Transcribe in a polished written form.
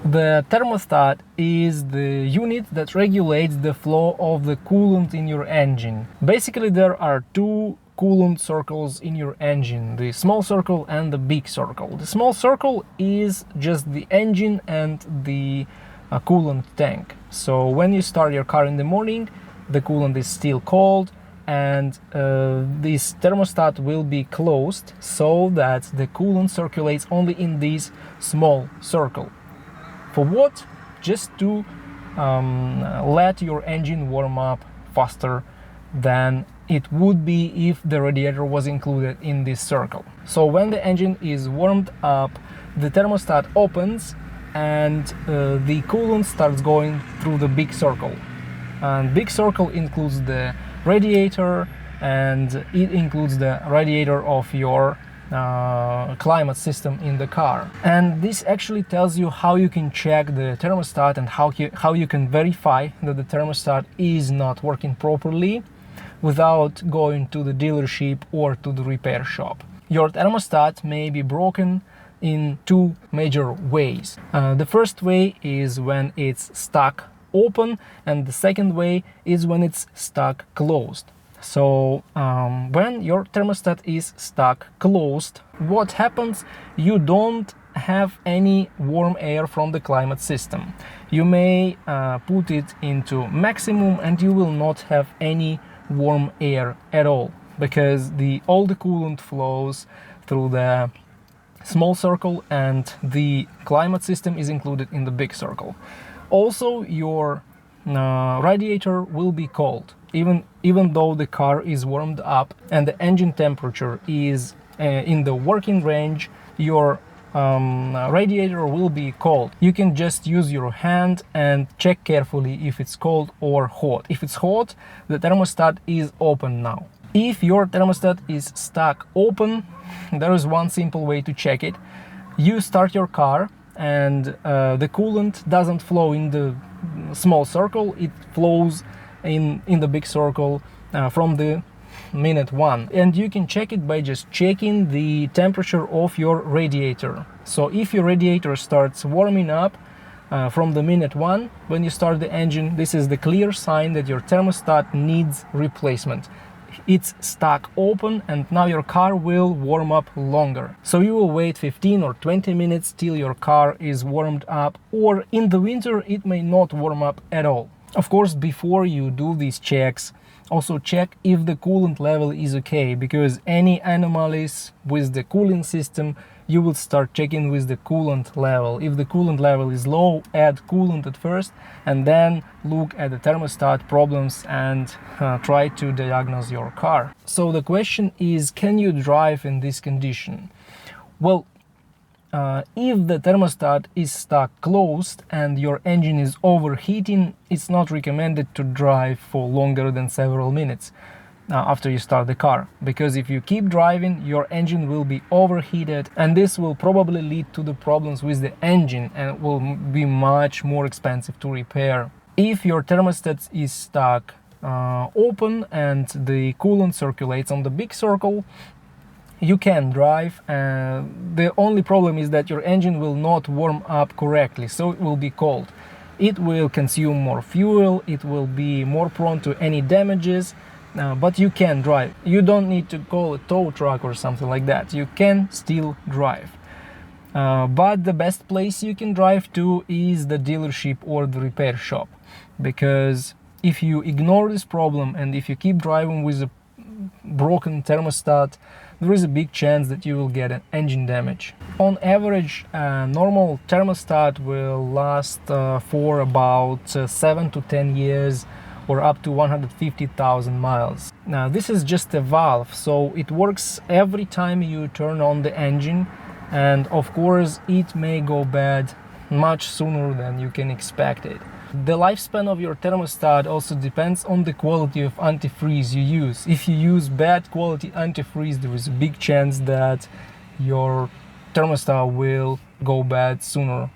The thermostat is the unit that regulates the flow of the coolant in your engine. Basically, there are two coolant circles in your engine, the small circle and the big circle. The small circle is just the engine and the coolant tank. So when you start your car in the morning, the coolant is still cold, and this thermostat will be closed so that the coolant circulates only in this small circle. For what? Just to let your engine warm up faster than it would be if the radiator was included in this circle. So when the engine is warmed up, the thermostat opens and the coolant starts going through the big circle. And big circle includes the radiator, and it includes the radiator of your climate system in the car. And this actually tells you how you can check the thermostat and how you can verify that the thermostat is not working properly without going to the dealership or to the repair shop. Your thermostat may be broken in two major ways. The first way is when it's stuck open, and the second way is when it's stuck closed. So when your thermostat is stuck closed, what happens? You don't have any warm air from the climate system. You may put it into maximum and you will not have any warm air at all, because all the coolant flows through the small circle and the climate system is included in the big circle. Also, your radiator will be cold, even though the car is warmed up and the engine temperature is in the working range. Your radiator will be cold. You can just use your hand and check carefully if it's cold or hot. If it's hot, the thermostat is open now. If your thermostat is stuck open, there is one simple way to check it. You start your car and the coolant doesn't flow in the small circle, it flows in the big circle from the minute one. And you can check it by just checking the temperature of your radiator. So if your radiator starts warming up from the minute one, when you start the engine, this is the clear sign that your thermostat needs replacement. It's stuck open and now your car will warm up longer. So you will wait 15 or 20 minutes till your car is warmed up, or in the winter it may not warm up at all. Of course, before you do these checks, also check if the coolant level is okay, because any anomalies with the cooling system, you will start checking with the coolant level. If the coolant level is low, add coolant at first and then look at the thermostat problems and try to diagnose your car. So the question is, can you drive in this condition? Well, if the thermostat is stuck closed and your engine is overheating, it's not recommended to drive for longer than several minutes after you start the car, because if you keep driving, your engine will be overheated and this will probably lead to the problems with the engine and it will be much more expensive to repair. If your thermostat is stuck open and the coolant circulates on the big circle, you can drive. The only problem is that your engine will not warm up correctly, so it will be cold. It will consume more fuel, it will be more prone to any damages, but you can drive. You don't need to call a tow truck or something like that. You can still drive. But the best place you can drive to is the dealership or the repair shop, because if you ignore this problem and if you keep driving with a broken thermostat, there is a big chance that you will get an engine damage. On average, a normal thermostat will last for about 7 to 10 years or up to 150,000 miles. Now, this is just a valve, so it works every time you turn on the engine, and of course it may go bad much sooner than you can expect it. The lifespan of your thermostat also depends on the quality of antifreeze you use. If you use bad quality antifreeze, there is a big chance that your thermostat will go bad sooner.